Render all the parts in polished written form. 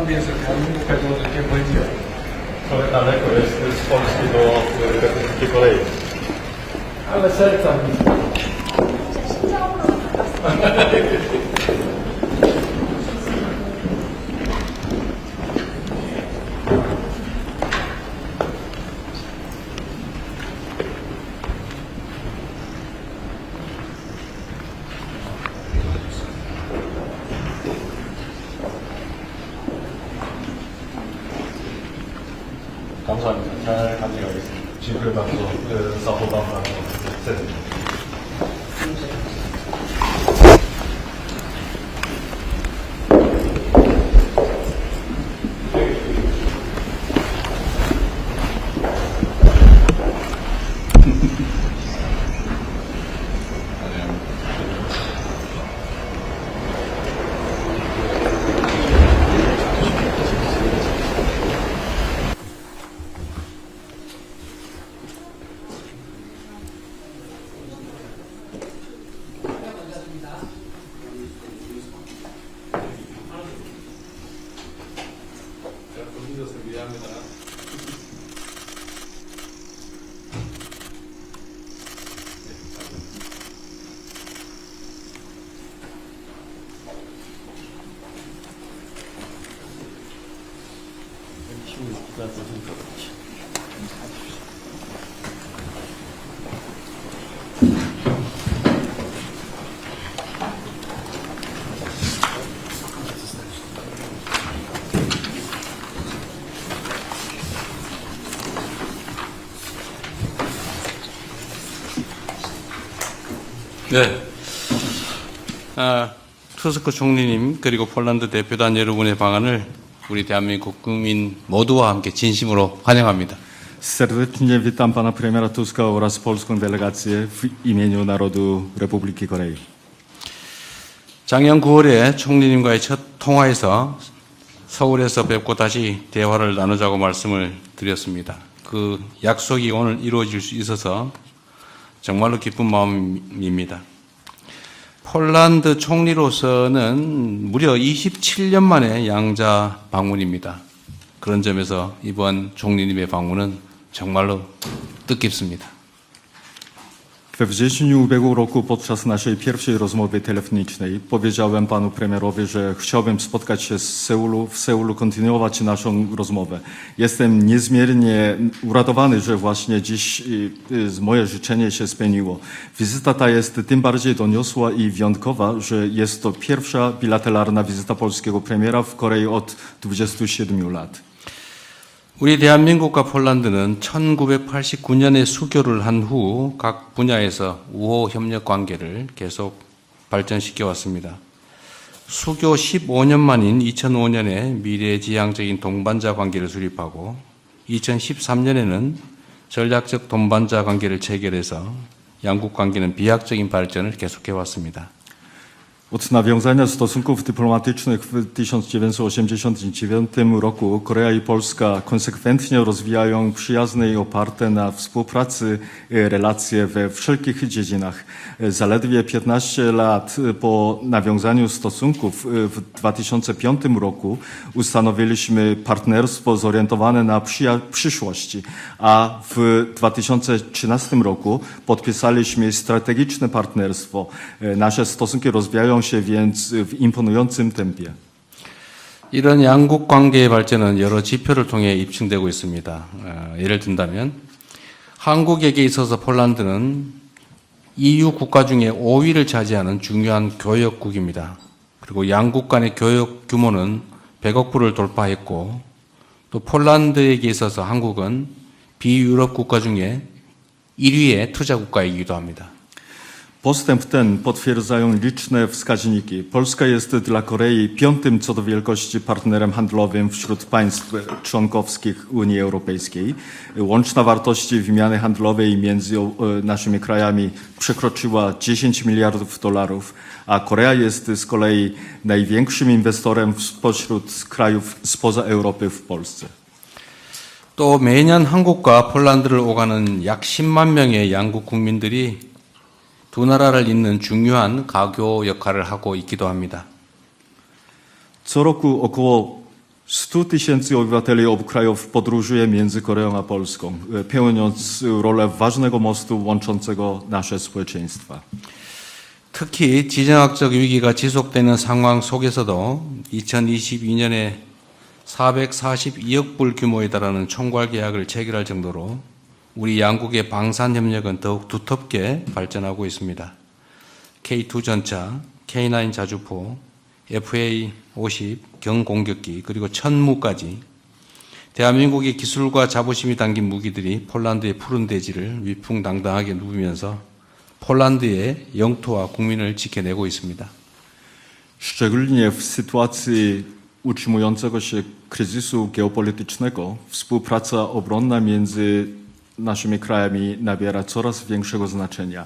Holandii z Republiką takie będzie. Ale daleko jest z Polski do Republiki Korei. Ale serca mi. 감사합니다. 잘 가져가겠습니다. 지금 방송 사보방 세트. 네. 투스크 총리님 그리고 폴란드 대표단 여러분의 방안을 우리 대한민국 국민 모두와 함께 진심으로 환영합니다. Serdecznie witam pana premiera Tuska oraz polską delegację w imieniu narodu Republiki Korei. 작년 9월에 총리님과의 첫 통화에서 서울에서 뵙고 다시 대화를 나누자고 말씀을 드렸습니다. 그 약속이 오늘 이루어질 수 있어서 정말로 기쁜 마음입니다. 폴란드 총리로서는 무려 27년 만에 양자 방문입니다. 그런 점에서 이번 총리님의 방문은 정말로 뜻깊습니다. We wrześniu ubiegłego roku podczas naszej pierwszej rozmowy telefonicznej powiedziałem panu premierowi, że chciałbym spotkać się w Seulu, kontynuować naszą rozmowę. Jestem niezmiernie uradowany, że właśnie dziś moje życzenie się spełniło. Wizyta ta jest tym bardziej doniosła i wyjątkowa, że jest to pierwsza bilateralna wizyta polskiego premiera w Korei od 27 lat. 우리 대한민국과 폴란드는 1989년에 수교를 한 후 각 분야에서 우호 협력 관계를 계속 발전시켜 왔습니다. 수교 15년 만인 2005년에 미래지향적인 동반자 관계를 수립하고 2013년에는 전략적 동반자 관계를 체결해서 양국 관계는 비약적인 발전을 계속해 왔습니다. Od nawiązania stosunków dyplomatycznych w 1989 roku Korea i Polska konsekwentnie rozwijają przyjazne i oparte na współpracy relacje we wszelkich dziedzinach. Zaledwie 15 lat po nawiązaniu stosunków w 2005 roku ustanowiliśmy partnerstwo zorientowane na przyszłość, a w 2013 roku podpisaliśmy strategiczne partnerstwo. Nasze stosunki rozwijają się więc w imponującym tempie. 이런 양국 관계의 발전은 여러 지표를 통해 입증되고 있습니다. 예를 든다면 한국에게 있어서 폴란드는 EU 국가 중에 5위를 차지하는 중요한 교역국입니다. 그리고 양국 간의 교역 규모는 100억 불을 돌파했고 또 폴란드에게 있어서 한국은 비유럽 국가 중에 1위의 투자 국가이기도 합니다. Postęp ten potwierdzają liczne wskaźniki. Polska jest dla Korei piątym co do wielkości partnerem handlowym wśród państw członkowskich Unii Europejskiej. Łączna wartość wymiany handlowej między naszymi krajami przekroczyła 10 miliardów dolarów, a Korea jest z kolei największym inwestorem spośród krajów spoza Europy w Polsce. 또 매년 한국과 폴란드를 오가는 약 10만 명의 양국 국민들이 두 나라를 잇는 중요한 가교 역할을 하고 있기도 합니다. Co roku około 100 tysięcy obywateli obu krajów podróżuje między Koreą a Polską, pełniąc rolę ważnego mostu łączącego nasze społeczeństwa. 특히 지정학적 위기가 지속되는 상황 속에서도 2022년에 442억 불 규모에 달하는 총괄 계약을 체결할 정도로 우리 양국의 방산 협력은 더욱 두텁게 발전하고 있습니다. K2 전차, K9 자주포, FA-50 경공격기 그리고 천무까지 대한민국의 기술과 자부심이 담긴 무기들이 폴란드의 푸른 대지를 위풍당당하게 누비면서 폴란드의 영토와 국민을 지켜내고 있습니다. Szczególnie w sytuacji utrzymującego się kryzysu geopolitycznego współpraca obronna między naszymi krajami nabiera coraz większego znaczenia.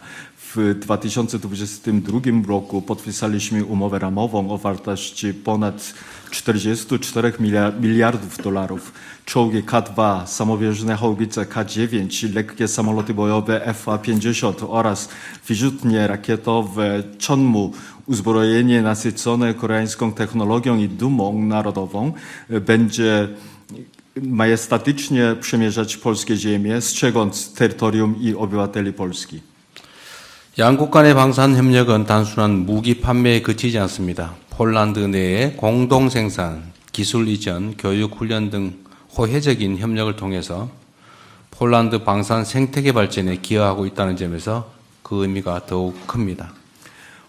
W 2022 roku podpisaliśmy umowę ramową o wartości ponad 44 miliardów dolarów. Czołgi K2, samowieżne haubice K9, lekkie samoloty bojowe FA-50 oraz wyrzutnie rakietowe Chonmu, uzbrojenie nasycone koreańską technologią i dumą narodową będzie majestatycznie przemierzać polskie ziemie, strzegąc terytorium i obywateli Polski. 양국 간의 방산 협력은 단순한 무기 판매에 그치지 않습니다. 폴란드 내에 공동 생산, 기술 이전, 교육 훈련 등 호혜적인 협력을 통해서 폴란드 방산 생태계 발전에 기여하고 있다는 점에서 그 의미가 더욱 큽니다.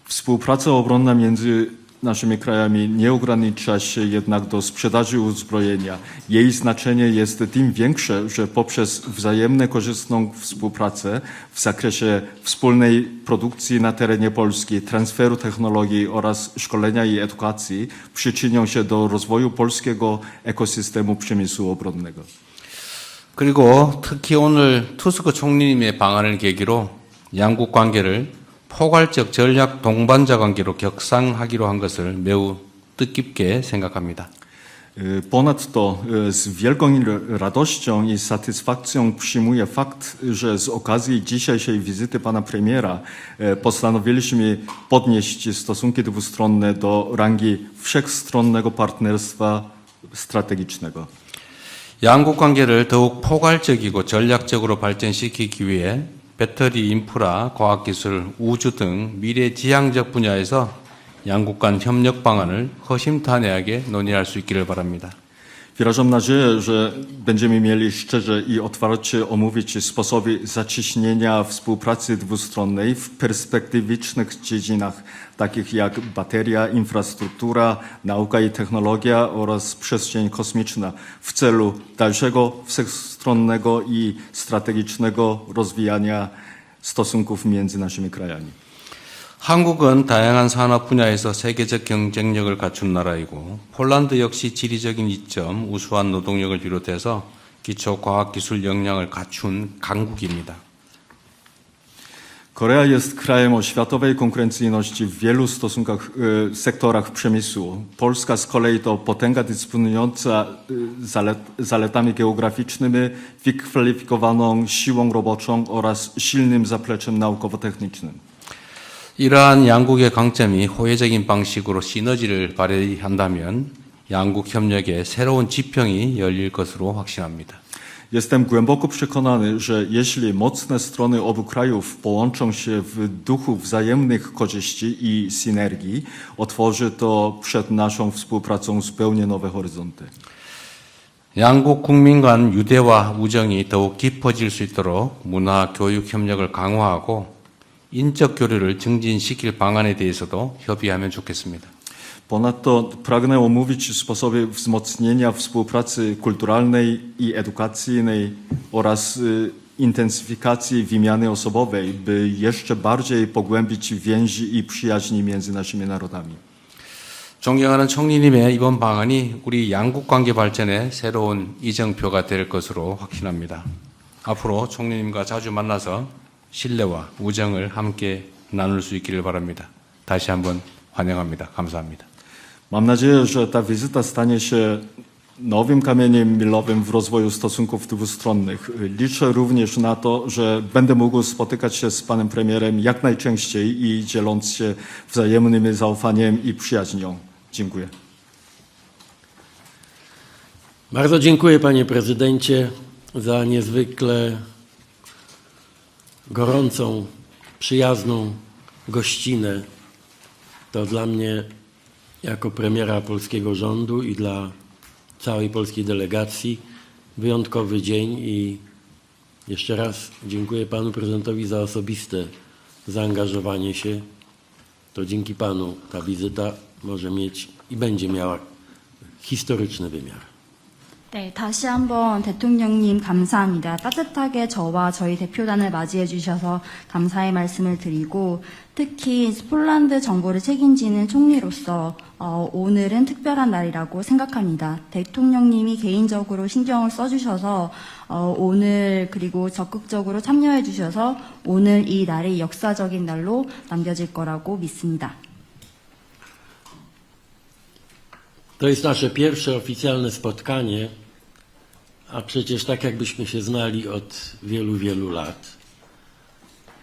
Współpraca obronna między naszymi krajami nie ogranicza się jednak do sprzedaży uzbrojenia. Jej znaczenie jest tym większe, że poprzez wzajemną korzystną współpracę w zakresie wspólnej produkcji na terenie Polski, transferu technologii oraz szkolenia i edukacji przyczynią się do rozwoju polskiego ekosystemu przemysłu obronnego. 그리고 특히 오늘 투스크 총리님의 방안을 계기로 양국 관계를 포괄적 전략 동반자 관계로 격상하기로 한 것을 매우 뜻깊게 생각합니다. Ponadto z wielką radością i satysfakcją przyjmuję fakt, że z okazji dzisiejszej wizyty pana premiera postanowiliśmy podnieść stosunki dwustronne do rangi wszechstronnego partnerstwa strategicznego. 양국 관계를 더욱 포괄적이고 전략적으로 발전시키기 위해 배터리 인프라, 과학기술, 우주 등 미래지향적 분야에서 양국 간 협력 방안을 허심탄회하게 논의할 수 있기를 바랍니다. Wyrażam nadzieję, że będziemy mieli szczerze i otwarcie omówić sposoby zacieśnienia współpracy dwustronnej w perspektywicznych dziedzinach, takich jak bateria, infrastruktura, nauka i technologia oraz przestrzeń kosmiczna w celu dalszego wszechstronnego i strategicznego rozwijania stosunków między naszymi krajami. 한국은 다양한 산업 분야에서 세계적 경쟁력을 갖춘 나라이고 폴란드 역시 지리적인 이점, 우수한 노동력을 비롯해서 기초 과학기술 역량을 갖춘 강국입니다. Korea jest krajem o światowej konkurencyjności w wielu sektorach przemysłu. Polska z kolei to potęga dysponująca zaletami geograficznymi, wykwalifikowaną siłą roboczą oraz silnym zapleczem naukowo-technicznym. 이러한 양국의 강점이 호혜적인 방식으로 시너지를 발휘한다면 양국 협력의 새로운 지평이 열릴 것으로 확신합니다. Jestem głęboko przekonany, że jeśli mocne strony obu krajów połączą się w duchu wzajemnych korzyści i synergii, otworzy to przed naszą współpracą zupełnie nowe horyzonty. 양국 국민 간 유대와 우정이 더욱 깊어질 수 있도록 문화, 교육 협력을 강화하고 인적 교류를 증진시킬 방안에 대해서도 협의하면 좋겠습니다. Ponadto pragnę omówić sposoby wzmocnienia współpracy kulturalnej i edukacyjnej oraz intensyfikacji wymiany osobowej, by jeszcze bardziej pogłębić więzi i przyjaźni między naszymi narodami. 존경하는 총리님의 이번 방안이 우리 양국 관계 발전의 새로운 이정표가 될 것으로 확신합니다. 앞으로 총리님과 자주 만나서 신뢰와 우정을 함께 나눌 수 있기를 바랍니다. 다시 한번 환영합니다. 감사합니다. Mam nadzieję, że ta wizyta stanie się nowym kamieniem milowym w rozwoju stosunków dwustronnych. Liczę również na to, że będę mógł spotykać się z panem premierem jak najczęściej i dzieląc się wzajemnym zaufaniem i przyjaźnią. Dziękuję. Bardzo dziękuję, panie prezydencie, za niezwykle gorącą, przyjazną gościnę. To dla mnie, jako premiera polskiego rządu i dla całej polskiej delegacji, wyjątkowy dzień i jeszcze raz dziękuję panu prezydentowi za osobiste zaangażowanie się. To dzięki panu ta wizyta może mieć i będzie miała historyczny wymiar. 네, 다시 한번 대통령님 감사합니다. 따뜻하게 저와 저희 대표단을 맞이해 주셔서 감사의 말씀을 드리고 특히 폴란드 정보를 책임지는 총리로서 오늘은 특별한 날이라고 생각합니다. 대통령님이 개인적으로 신경을 써주셔서 오늘 그리고 적극적으로 참여해 주셔서 오늘 이 날이 역사적인 날로 남겨질 거라고 믿습니다. To jest nasze pierwsze oficjalne spotkanie, a przecież tak jakbyśmy się znali od wielu, wielu lat.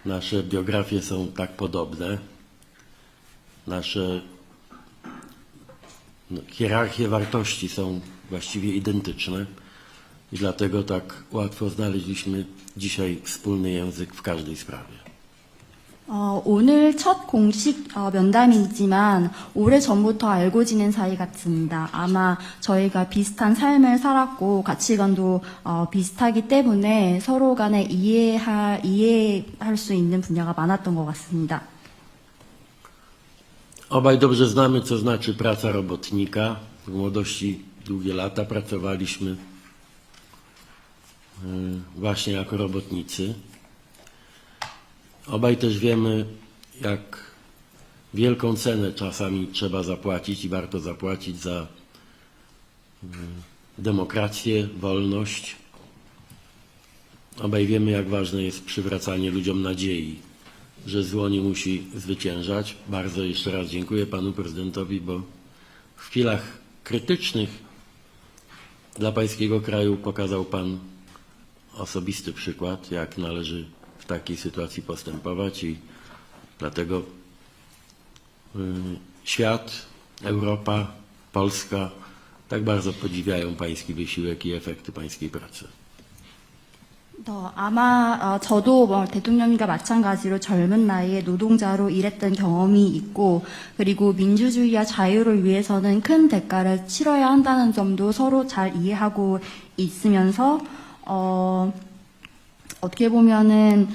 Nasze biografie są tak podobne. Nasze hierarchie wartości są właściwie identyczne i dlatego tak łatwo znaleźliśmy dzisiaj wspólny język w każdej sprawie. 오늘 첫 공식 면담이지만 오래전부터 알고 지낸 사이 같습니다. 아마 저희가 비슷한 삶을 살았고 가치관도 비슷하기 때문에 서로 간에 이해할 수 있는 분야가 많았던 것 같습니다. Obaj dobrze znamy, co znaczy praca robotnika. W młodości długie lata pracowaliśmy właśnie jako robotnicy. Obaj też wiemy, jak wielką cenę czasami trzeba zapłacić i warto zapłacić za demokrację, wolność. Obaj wiemy, jak ważne jest przywracanie ludziom nadziei, że zło nie musi zwyciężać. Bardzo jeszcze raz dziękuję panu prezydentowi, bo w chwilach krytycznych dla pańskiego kraju pokazał pan osobisty przykład, jak należy w takiej sytuacji postępować i dlatego świat, Europa, Polska tak bardzo podziwiają pański wysiłek i efekty pańskiej pracy. 아마 저도 대통령님과 마찬가지로 젊은 나이에 노동자로 일했던 경험이 있고 그리고 민주주의와 자유를 위해서는 큰 대가를 치러야 한다는 점도 서로 잘 이해하고 있으면서 어떻게 보면은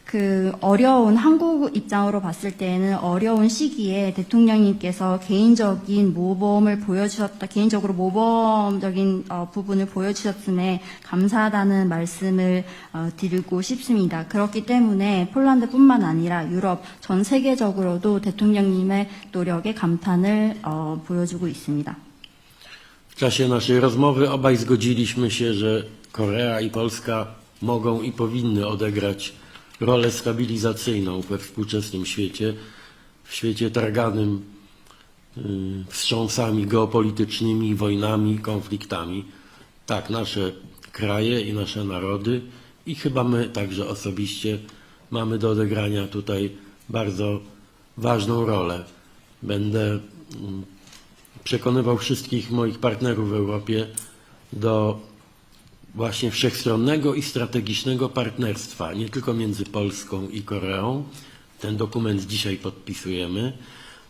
그 어려운 한국 입장으로 봤을 때는 어려운 시기에 대통령님께서 개인적인 모범을 보여주셨다, 개인적으로 모범적인 부분을 보여주셨음에 감사하다는 말씀을 드리고 싶습니다. 그렇기 때문에 폴란드뿐만 아니라 유럽 전 세계적으로도 대통령님의 노력에 감탄을 보여주고 있습니다. W czasie naszej rozmowy obaj zgodziliśmy się, że Korea i Polska mogą i powinny odegrać rolę stabilizacyjną we współczesnym świecie, w świecie targanym wstrząsami geopolitycznymi, wojnami, konfliktami. Tak, nasze kraje i nasze narody i chyba my także osobiście mamy do odegrania tutaj bardzo ważną rolę. Będę przekonywał wszystkich moich partnerów w Europie do właśnie wszechstronnego i strategicznego partnerstwa, nie tylko między Polską i Koreą, ten dokument dzisiaj podpisujemy,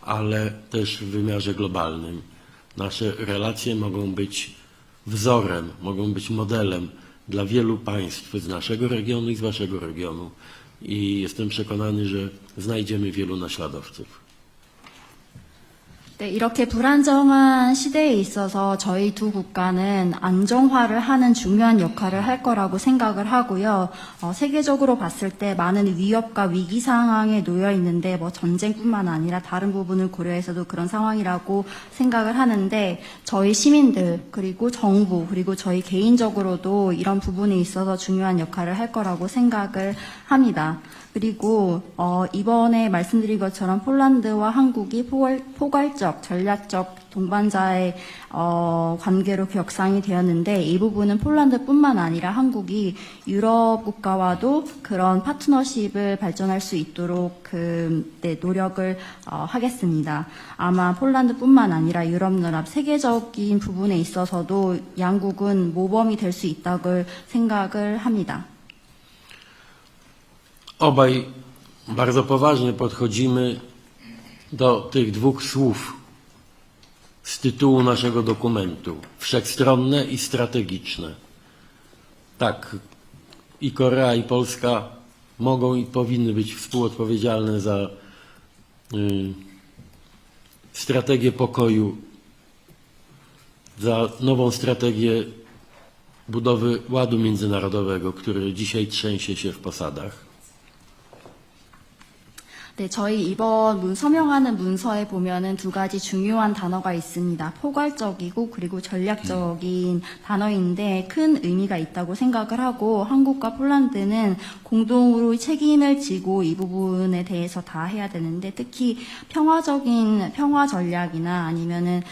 ale też w wymiarze globalnym. Nasze relacje mogą być wzorem, mogą być modelem dla wielu państw z naszego regionu i z waszego regionu. I jestem przekonany, że znajdziemy wielu naśladowców. 네, 이렇게 불안정한 시대에 있어서 저희 두 국가는 안정화를 하는 중요한 역할을 할 거라고 생각을 하고요. 세계적으로 봤을 때 많은 위협과 위기 상황에 놓여 있는데 전쟁뿐만 아니라 다른 부분을 고려해서도 그런 상황이라고 생각을 하는데 저희 시민들 그리고 정부 그리고 저희 개인적으로도 이런 부분에 있어서 중요한 역할을 할 거라고 생각을 합니다. 그리고 이번에 말씀드린 것처럼 폴란드와 한국이 포괄적 전략적 동반자의 관계로 격상이 되었는데 이 부분은 폴란드뿐만 아니라 한국이 유럽 국가와도 그런 파트너십을 발전할 수 있도록 노력을 하겠습니다. 아마 폴란드뿐만 아니라 유럽연합 세계적인 부분에 있어서도 양국은 모범이 될 수 있다고 생각을 합니다. Obaj bardzo poważnie podchodzimy do tych dwóch słów z tytułu naszego dokumentu. Wszechstronne i strategiczne. Tak, i Korea, i Polska mogą i powinny być współodpowiedzialne za strategię pokoju, za nową strategię budowy ładu międzynarodowego, który dzisiaj trzęsie się w posadach. 네, 저희 이번 서명하는 문서에 보면은 두 가지 중요한 단어가 있습니다. 포괄적이고 그리고 전략적인 단어인데 큰 의미가 있다고 생각을 하고 한국과 폴란드는 공동으로 책임을 지고 이 부분에 대해서 다 해야 되는데 특히 평화 전략이나 아니면은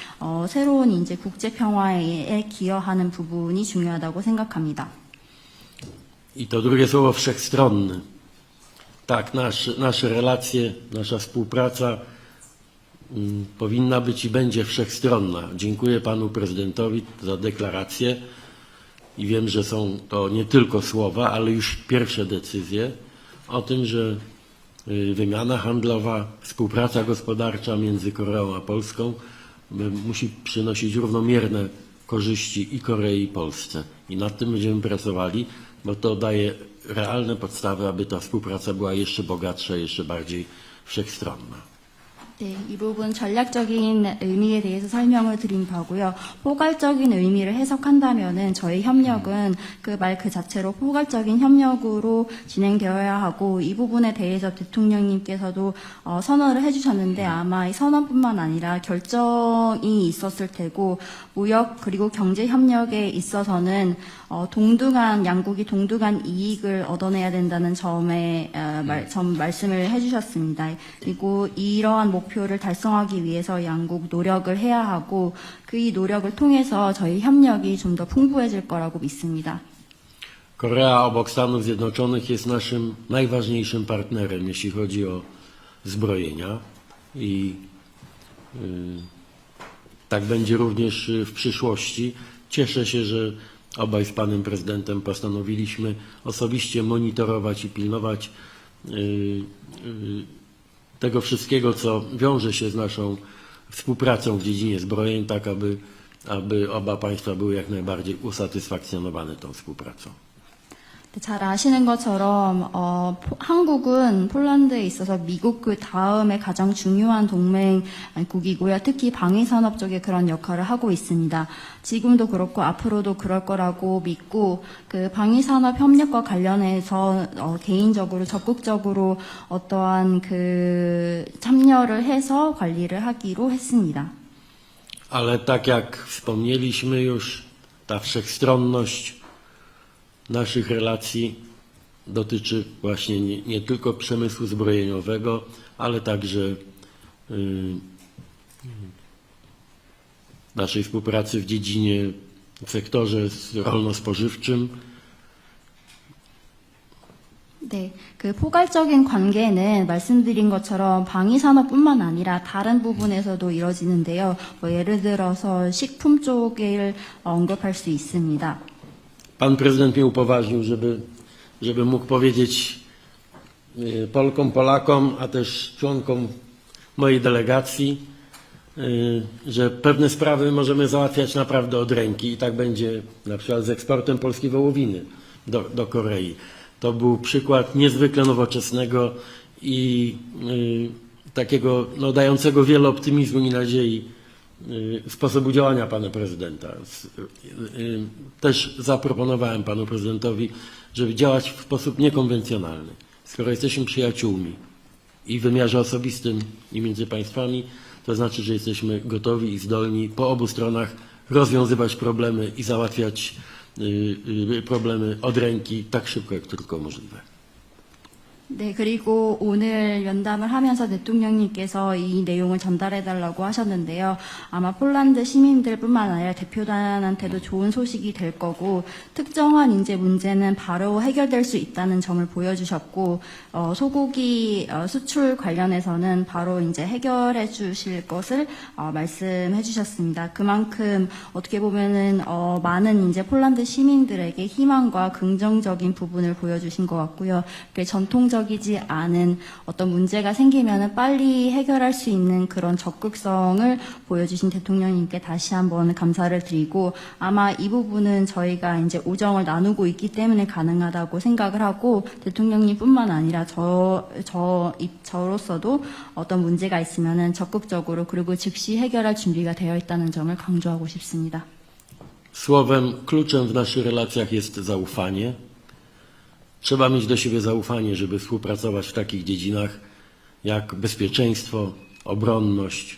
새로운 이제 국제 평화에 기여하는 부분이 중요하다고 생각합니다. I to drugie słowo wszechstronny. Tak, nasze relacje, nasza współpraca powinna być i będzie wszechstronna. Dziękuję panu prezydentowi za deklarację i wiem, że są to nie tylko słowa, ale już pierwsze decyzje o tym, że wymiana handlowa, współpraca gospodarcza między Koreą a Polską musi przynosić równomierne korzyści i Korei, i Polsce. I nad tym będziemy pracowali, bo to daje realne podstawy, aby ta współpraca była jeszcze bogatsza, jeszcze bardziej wszechstronna. 네, 이 부분 전략적인 의미에 대해서 설명을 드린 바고요. 포괄적인 의미를 해석한다면은 저희 협력은 그 말 그 자체로 포괄적인 협력으로 진행되어야 하고 이 부분에 대해서 대통령님께서도 선언을 해주셨는데 아마 이 선언뿐만 아니라 결정이 있었을 테고 무역 그리고 경제 협력에 있어서는 양국이 동등한 이익을 얻어내야 된다는 점에 말씀을 해주셨습니다. 그리고 이러한 목표를 달성하기 위해서 양국 노력을 해야 하고 이 노력을 통해서 저희 협력이 좀 더 풍부해질 거라고 믿습니다. Korea obok Stanów Zjednoczonych jest naszym najważniejszym partnerem, jeśli chodzi o zbrojenia i tak będzie również w przyszłości. Cieszę się, że obaj z panem prezydentem postanowiliśmy osobiście monitorować i pilnować tego wszystkiego, co wiąże się z naszą współpracą w dziedzinie zbrojeń, tak aby oba państwa były jak najbardziej usatysfakcjonowane tą współpracą. 잘 아시는 것처럼 한국은 폴란드에 있어서 미국 그 다음에 가장 중요한 동맹국이고요. 특히 방위산업 쪽에 그런 역할을 하고 있습니다. 지금도 그렇고 앞으로도 그럴 거라고 믿고 그 방위산업 협력과 관련해서 개인적으로 적극적으로 어떠한 그 참여를 해서 관리를 하기로 했습니다. Ale tak jak wspomnieliśmy już, ta wszechstronność naszych relacji dotyczy właśnie nie tylko przemysłu zbrojeniowego, ale także naszej współpracy w dziedzinie, w sektorze rolno-spożywczym. 네, 그 포괄적인 관계는 말씀드린 것처럼 방위산업뿐만 아니라 다른 부분에서도 이루어지는데요. 예를 들어서 식품 쪽을 언급할 수 있습니다. Pan prezydent mnie upoważnił, żeby mógł powiedzieć Polkom, Polakom, a też członkom mojej delegacji, że pewne sprawy możemy załatwiać naprawdę od ręki i tak będzie na przykład z eksportem polskiej wołowiny do Korei. To był przykład niezwykle nowoczesnego i takiego dającego wiele optymizmu i nadziei sposobu działania pana prezydenta. Też zaproponowałem panu prezydentowi, żeby działać w sposób niekonwencjonalny. Skoro jesteśmy przyjaciółmi i w wymiarze osobistym i między państwami, to znaczy, że jesteśmy gotowi i zdolni po obu stronach rozwiązywać problemy i załatwiać problemy od ręki tak szybko, jak tylko możliwe. 네, 그리고 오늘 면담을 하면서 대통령님께서 이 내용을 전달해달라고 하셨는데요. 아마 폴란드 시민들뿐만 아니라 대표단한테도 좋은 소식이 될 거고, 특정한 인재 문제는 바로 해결될 수 있다는 점을 보여주셨고, 소고기 수출 관련해서는 바로 이제 해결해 주실 것을 말씀해 주셨습니다. 그만큼 어떻게 보면은 많은 이제 폴란드 시민들에게 희망과 긍정적인 부분을 보여주신 것 같고요. 전통적이지 않은 어떤 문제가 생기면은 빨리 해결할 수 있는 그런 적극성을 보여주신 대통령님께 다시 한번 감사를 드리고, 아마 이 부분은 저희가 이제 오정을 나누고 있기 때문에 가능하다고 생각을 하고, 대통령님뿐만 아니라 저로서도 어떤 문제가 있으면은 적극적으로 그리고 즉시 해결할 준비가 되어 있다는 점을 강조하고 싶습니다. Słowem, kluczem w naszych relacjach jest zaufanie. Trzeba mieć do siebie zaufanie, żeby współpracować w takich dziedzinach jak bezpieczeństwo, obronność,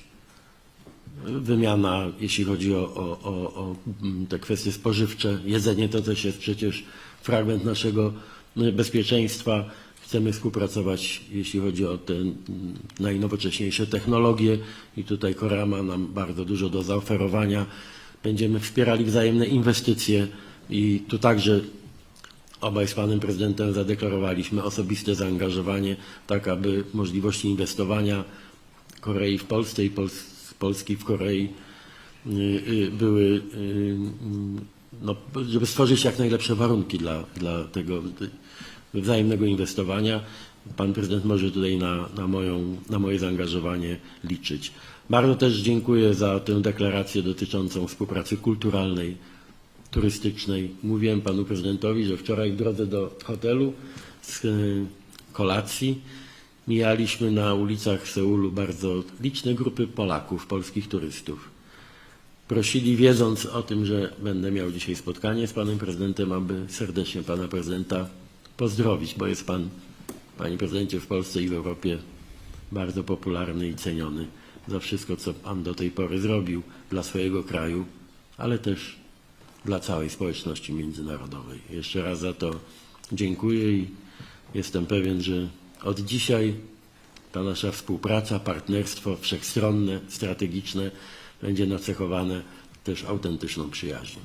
wymiana, jeśli chodzi o te kwestie spożywcze. Jedzenie to też jest przecież fragment naszego bezpieczeństwa. Chcemy współpracować, jeśli chodzi o te najnowocześniejsze technologie i tutaj Korea ma nam bardzo dużo do zaoferowania. Będziemy wspierali wzajemne inwestycje i tu także obaj z panem prezydentem zadeklarowaliśmy osobiste zaangażowanie, tak aby możliwości inwestowania Korei w Polsce i Polski w Korei były, no, żeby stworzyć jak najlepsze warunki dla tego wzajemnego inwestowania. Pan prezydent może tutaj na moje zaangażowanie liczyć. Bardzo też dziękuję za tę deklarację dotyczącą współpracy kulturalnej, turystycznej. Mówiłem panu prezydentowi, że wczoraj w drodze do hotelu z kolacji mijaliśmy na ulicach Seulu bardzo liczne grupy Polaków, polskich turystów. Prosili, wiedząc o tym, że będę miał dzisiaj spotkanie z panem prezydentem, aby serdecznie pana prezydenta pozdrowić, bo jest pan, panie prezydencie, w Polsce i w Europie bardzo popularny i ceniony za wszystko, co pan do tej pory zrobił dla swojego kraju, ale też dla całej społeczności międzynarodowej. Jeszcze raz za to dziękuję i jestem pewien, że od dzisiaj ta nasza współpraca, partnerstwo wszechstronne, strategiczne będzie nacechowane też autentyczną przyjaźnią.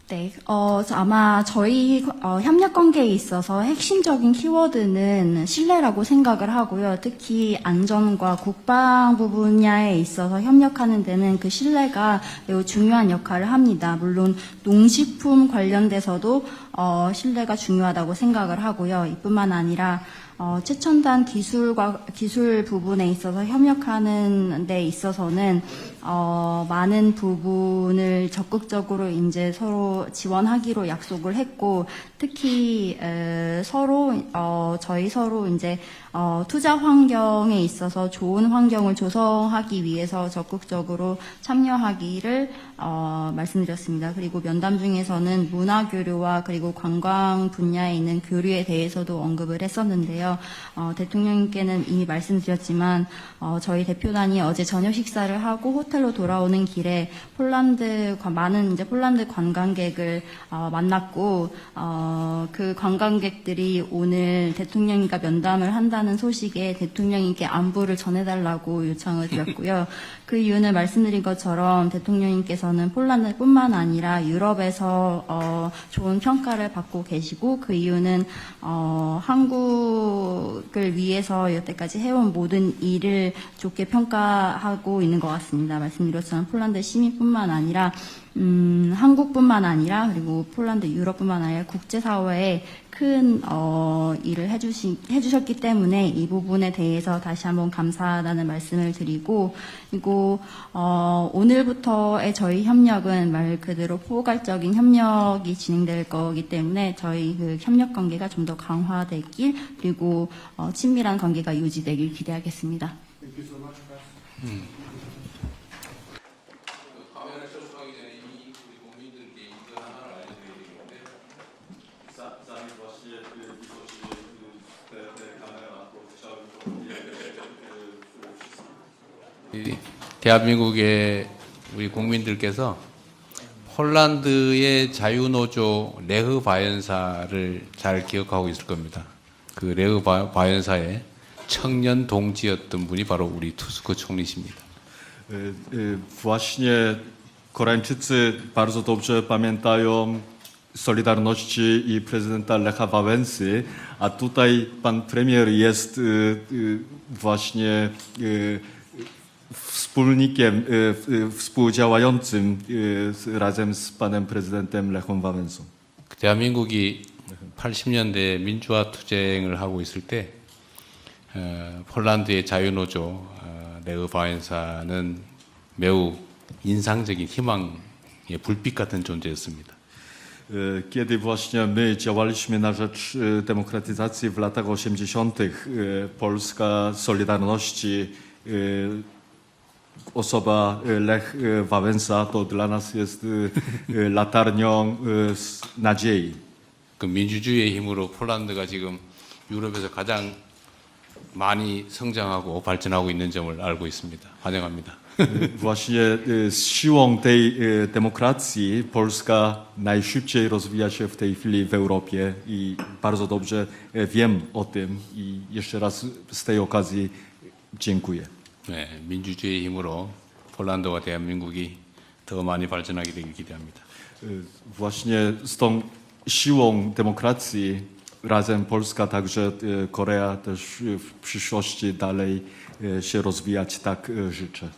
네, 아마 저희 협력 관계에 있어서 핵심적인 키워드는 신뢰라고 생각을 하고요. 특히 안전과 국방부 분야에 있어서 협력하는 데는 그 신뢰가 매우 중요한 역할을 합니다. 물론 농식품 관련돼서도 신뢰가 중요하다고 생각을 하고요. 이뿐만 아니라 최첨단 기술 부분에 있어서 협력하는 데 있어서는 많은 부분을 적극적으로 이제 서로 지원하기로 약속을 했고, 특히 저희 서로 이제 투자 환경에 있어서 좋은 환경을 조성하기 위해서 적극적으로 참여하기를 말씀드렸습니다. 그리고 면담 중에서는 문화 교류와 그리고 관광 분야에 있는 교류에 대해서도 언급을 했었는데요. 대통령님께는 이미 말씀드렸지만 저희 대표단이 어제 저녁 식사를 하고 호텔로 돌아오는 길에 많은 이제 폴란드 관광객을 만났고, 그 관광객들이 오늘 대통령님과 면담을 한다는 소식에 대통령님께 안부를 전해달라고 요청을 드렸고요. 그 이유는 말씀드린 것처럼 대통령님께서는 폴란드뿐만 아니라 유럽에서 좋은 평가를 받고 계시고, 그 이유는 한국을 위해서 여태까지 해온 모든 일을 좋게 평가하고 있는 것 같습니다. 말씀드렸지만 폴란드 시민뿐만 아니라 한국뿐만 아니라 그리고 폴란드, 유럽뿐만 아니라 국제사회에 큰 일을 해주셨기 때문에 이 부분에 대해서 다시 한번 감사하다는 말씀을 드리고, 그리고 오늘부터의 저희 협력은 말 그대로 포괄적인 협력이 진행될 거기 때문에 저희 그 협력 관계가 좀 더 강화되길, 그리고 친밀한 관계가 유지되길 기대하겠습니다. 대한민국의 우리 국민들께서 폴란드의 자유노조 레흐 바연사를 잘 기억하고 있을 겁니다. 그 레흐 바연사의 청년 동지였던 분이 바로 우리 투스크 총리십니다. Właśnie Koreańczycy bardzo dobrze pamiętają Solidarności i prezydenta Lecha Wałęsy, a tutaj pan premier jest właśnie wspólnikiem, współdziałającym razem z panem prezydentem Lechem Wałęsą. 대한민국이 80년대 민주화 투쟁을 하고 있을 때 폴란드의 자유노조 레흐 바연사는 매우 인상적인 희망의 불빛 같은 존재였습니다. Kiedy właśnie my działaliśmy na rzecz demokratyzacji w latach 80., Polska Solidarności, osoba Lech Wałęsa to dla nas jest latarnią nadziei. 그 민주주의의 힘으로 폴란드가 지금 유럽에서 가장 많이 성장하고 발전하고 있는 점을 알고 있습니다. 환영합니다. Właśnie z siłą tej demokracji Polska najszybciej rozwija się w tej chwili w Europie i bardzo dobrze wiem o tym i jeszcze raz z tej okazji dziękuję. 네, 민주주의의 힘으로 폴란드와 대한민국이 더 많이 발전하게 되길 기대합니다. Właśnie z tą siłą demokracji razem Polska, także Korea też w przyszłości dalej się rozwijać, tak życzę.